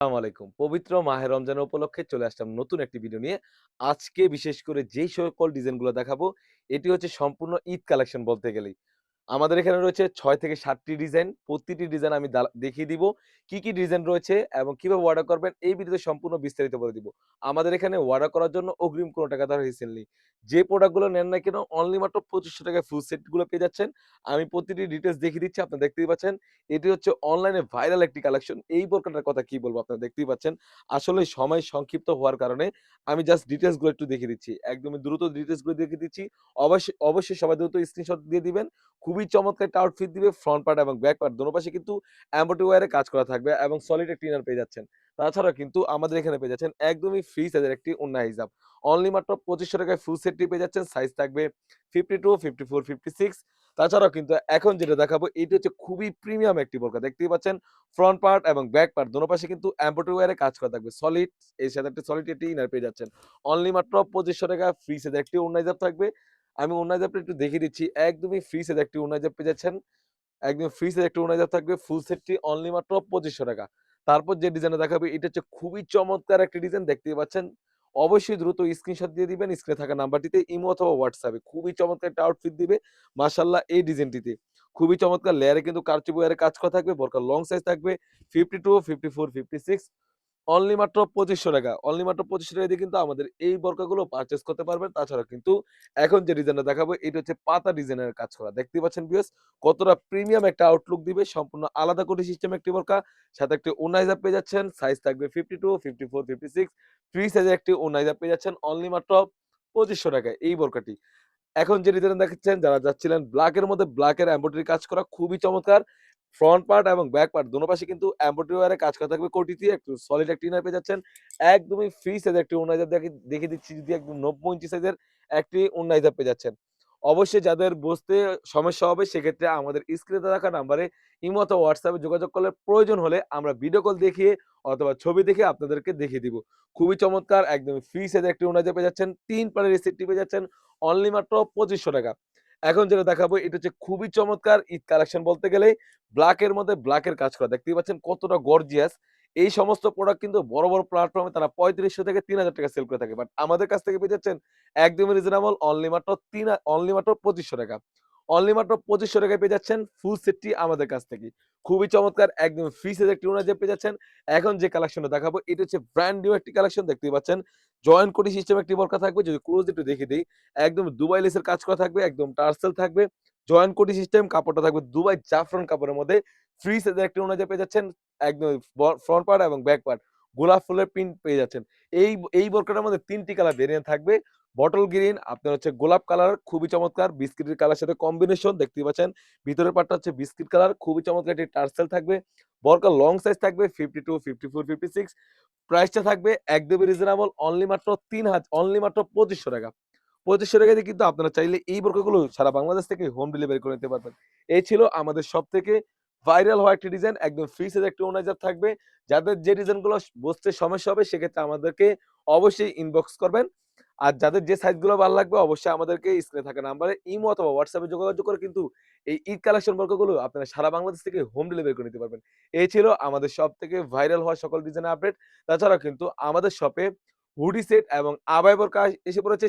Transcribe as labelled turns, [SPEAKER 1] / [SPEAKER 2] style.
[SPEAKER 1] আসসালামু আলাইকুম। পবিত্র মাহে রমজানের উপলক্ষে চলে আসলাম নতুন একটি ভিডিও নিয়ে। আজকে বিশেষ করে যেই সকল ডিজাইনগুলো দেখাবো, এটি হচ্ছে সম্পূর্ণ ঈদ কালেকশন বলতে গেলেই। আমাদের এখানে রয়েছে ৬ থেকে ৭ টি ডিজাইন। প্রতিটি ডিজাইন আমি দেখিয়ে দিব। কি ডিজাইন রয়েছে এবং কিভাবে অর্ডার করবেন এই ভিডিওতে সম্পূর্ণ বিস্তারিত বলে দিব। আমাদের এখানে অর্ডার করার জন্য অগ্রিম কোনো টাকা দেওয়ার হিসেল নেই। যে প্রোডাক্টগুলো নেন না কেন অনলি মাত্র ৳২৫০০ ফুল সেটগুলো পেয়ে যাচ্ছেন। আমি প্রতিটি ডিটেইলস দেখিয়ে দিচ্ছি আপনারা দেখতেই পাচ্ছেন। এটি হচ্ছে অনলাইনে ভাইরাল একটি কালেকশন। এই বোরকাটার কথা কি বলবো আপনারা দেখতেই পাচ্ছেন। আসলে সময় সংক্ষিপ্ত হওয়ার কারণে আমি জাস্ট ডিটেইলস গুলো একটু দেখিয়ে দিচ্ছি। একদমই দ্রুত ডিটেইলস গুলো দেখিয়ে দিচ্ছি। অবশ্যই সবাই দ্রুত স্ক্রিনশট দিয়ে দিবেন। খুবই চমৎকার একটা আউটফিট দিবে। ফ্রন্ট পার্ট এবং ব্যাক পার্ট দোনো পাশে কিন্তু এমব্রয়ডারি ওয়্যারে কাজ করা থাকবে এবং সলিড একটি ইনার পেয়ে যাচ্ছেন। তাছাড়াও কিন্তু আমাদের এখানে পেয়ে যাচ্ছেন একদমই ফ্রি সাইজের একটি ওড়না হিজাব। অনলি মাত্র ৳২৫০০ ফুল সেটটি পেয়ে যাচ্ছেন। সাইজ থাকবে 52, 54, 56। তাছাড়াও কিন্তু এখন যেটা দেখাবো এটি হচ্ছে খুবই প্রিমিয়াম একটি বোরকা। দেখতেই পাচ্ছেন ফ্রন্ট পার্ট এবং ব্যাক পার্ট দোনো পাশে কিন্তু এমব্রয়ডারি ওয়্যারে কাজ করা থাকবে। সলিড এর সাথে একটা সলিড একটি ইনার পেয়ে যাচ্ছেন। অনলি মাত্র ৳২৫০০ ফ্রি সাইজের একটি ওড়না হিজাব থাকবে। আমি ওড়না হিজাবটা একটু দেখিয়ে দিচ্ছি। একদমই ফ্রি সাইজের একটি ওড়না হিজাব পেয়ে যাচ্ছেন। একদম ফ্রি সাইজের একটি ওড়না হিজাব থাকবে। ফুল সেটটি অনলি মাত্র ৳২৫০০। তারপর যে ডিজাইনটা দেখাবো এটা হচ্ছে খুবই চমৎকার একটি ডিজাইন দেখতেই পাচ্ছেন। অবশ্যই দ্রুত স্ক্রিনশট দিয়ে দিবেন স্ক্রিনে থাকা নাম্বারটিতে ইমো অথবা হোয়াটসঅ্যাপে। খুবই চমৎকার একটা আউটফিট দিবে মাশাআল্লাহ এই ডিজাইনটিতে। খুবই চমৎকার লেয়ারে কিন্তু কারচুপি ওয়্যারে কাজ করা থাকবে। বোরকার লং সাইজ থাকবে 52, 54, 56 অনলি মাত্র ৳২৫০০ অনলি মাত্র ৳২৫০০ দিয়ে কিন্তু আমাদের এই বোরকাগুলো পারচেজ করতে পারবেন। তাছাড়া কিন্তু এখন যে ডিজাইনটা দেখাবো এটা হচ্ছে পাতা ডিজাইনের কাজ করা। দেখতেই পাচ্ছেন ভিউয়ার্স কতটা প্রিমিয়াম একটা আউটলুক দিবে। সম্পূর্ণ আলাদা কোটি সিস্টেম একটি বোরকা। সাথে একটি ওড়না হিজাব পেয়ে যাচ্ছেন। সাইজ থাকবে 52, 54, 56 ফ্রি সাইজের একটি ওড়না হিজাব পেয়ে যাচ্ছেন অনলি মাত্র ৳২৫০০ এই বোরকাটি। এখন যে ডিজাইন দেখাচ্ছেন যারা যাচ্ছিলেন ব্লাক এর মধ্যে ব্লাক এর এমব্রয়ডারি কাজ করা খুবই চমৎকার। ফ্রন্ট পার্ট এবং ব্যাক পার্ট দোনো পাশে কিন্তু এমব্রয়ডারি ওয়্যারে কাজ করা থাকবে কোটিতে একটু সলিড একটা ইনার পেয়ে যাচ্ছেন। একদমই ফ্রি সাইজের একটি ওড়না হিজাব দেখিয়ে দিচ্ছি যদি একদম ৯০ ইঞ্চি সাইজের একটি ওড়না হিজাব পেয়ে যাচ্ছেন। অবশ্যই যাদের বুঝতে সমস্যা হবে সেক্ষেত্রে আমাদের স্ক্রিনে রাখা নাম্বারে ইমো অথবা হোয়াটসঅ্যাপে যোগাযোগ করলে প্রয়োজন হলে আমরা ভিডিও কল দেখিয়ে অথবা ছবি দেখে আপনাদেরকে দেখিয়ে দিব। খুবই চমৎকার একদমই ফ্রি সাইজের একটি ওড়না হিজাব পেয়ে যাচ্ছেন। ৩ পাড়ের এই সেটটি পেয়ে যাচ্ছেন অনলি মাত্র ৳২৫০০। এখন যেটা দেখাবো এটা হচ্ছে খুবই চমৎকার ঈদ কালেকশন বলতে গেলে ব্লাক এর মধ্যে ব্লাক এর কাজ করা। দেখতেই পাচ্ছেন কতটা গর্জিয়াস। এই সমস্ত প্রোডাক্ট কিন্তু বড় প্ল্যাটফর্মে তারা ৳৩৫০০ থেকে ৳৩,০০০ সেল করে থাকে। বাট আমাদের কাছ থেকে পেয়ে যাচ্ছেন একদমই রিজনেবল অনলি মাত্র ৳২৫০০ অনলি মাত্র ৳২৫০০ পেয়ে যাচ্ছেন ফুল সেটটি আমাদের কাছ থেকে। খুবই চমৎকার একদম ফ্রি সাইজের একটি ওড়না পেয়ে যাচ্ছেন। এখন যে কালেকশনটা দেখাবো এটা হচ্ছে ব্র্যান্ড নিউ একটি কালেকশন দেখতেই পাচ্ছেন। জয়েন্ট কোটি সিস্টেম একটি বোরকা থাকবে। যদি ক্লোজ একটু দেখিয়ে দেই একদম দুবাই লেসের কাজ করা থাকবে, একদম টার্সেল থাকবে। জয়েন্ট কোটি সিস্টেম কাপড়টা থাকবে দুবাই জাফরান কাপড়ের মধ্যে। ফ্রি সাইজের একটি ওড়না পেয়ে যাচ্ছেন। একদম ফ্রন্ট পার্ট এবং ব্যাক পার্ট গোলাপ ফুলের প্রিন্ট পেয়ে যাচ্ছেন। এই বোরকাটার মধ্যে ৩ টি কালার ভেরিয়েন্ট থাকবে। বটল গ্রিন, আপনার হচ্ছে গোলাপ কালার খুবই চমৎকার। বিস্কিটের কালার সাথে কম্বিনেশন দেখতেই পাচ্ছেন। ভিতরের পার্টটা হচ্ছে বিস্কিট কালার খুবই চমৎকার একটি টার্সেল থাকবে। বোরকার লং সাইজ থাকবে 52, 54, 56 প্রাইসটা থাকবে একদমই রিজনেবল অনলি মাত্র ৳২৫০০ ৳২৫০০ দিয়ে কিন্তু আপনারা চাইলে এই বোরকাগুলো সারা বাংলাদেশ থেকে হোম ডেলিভারি করে নিতে পারবেন। এই ছিল আমাদের সবথেকে ভাইরাল হওয়া একটি ডিজাইন। একদম ফ্রি সাইজের একটি ওড়না থাকবে। যাদের যে ডিজাইনগুলো বুঝতে সমস্যা হবে সেক্ষেত্রে আমাদেরকে অবশ্যই ইনবক্স করবেন। আর যাদের যে সাইজগুলো ভালো লাগবে অবশ্যই আমাদেরকে স্ক্রিনে থাকা নাম্বারে ইমো অথবা হোয়াটসঅ্যাপে যোগাযোগ করে কিন্তু এই ঈদ কালেকশন বোরকাগুলো আপনারা সারা বাংলাদেশ থেকে হোম ডেলিভারি করে নিতে পারবেন। এই ছিল আমাদের সবথেকে ভাইরাল হওয়া সকল ডিজাইনের আপডেট। তাছাড়াও কিন্তু আমাদের শপে হুডি সেট এবং আবায়া বোরকা এসে পড়েছে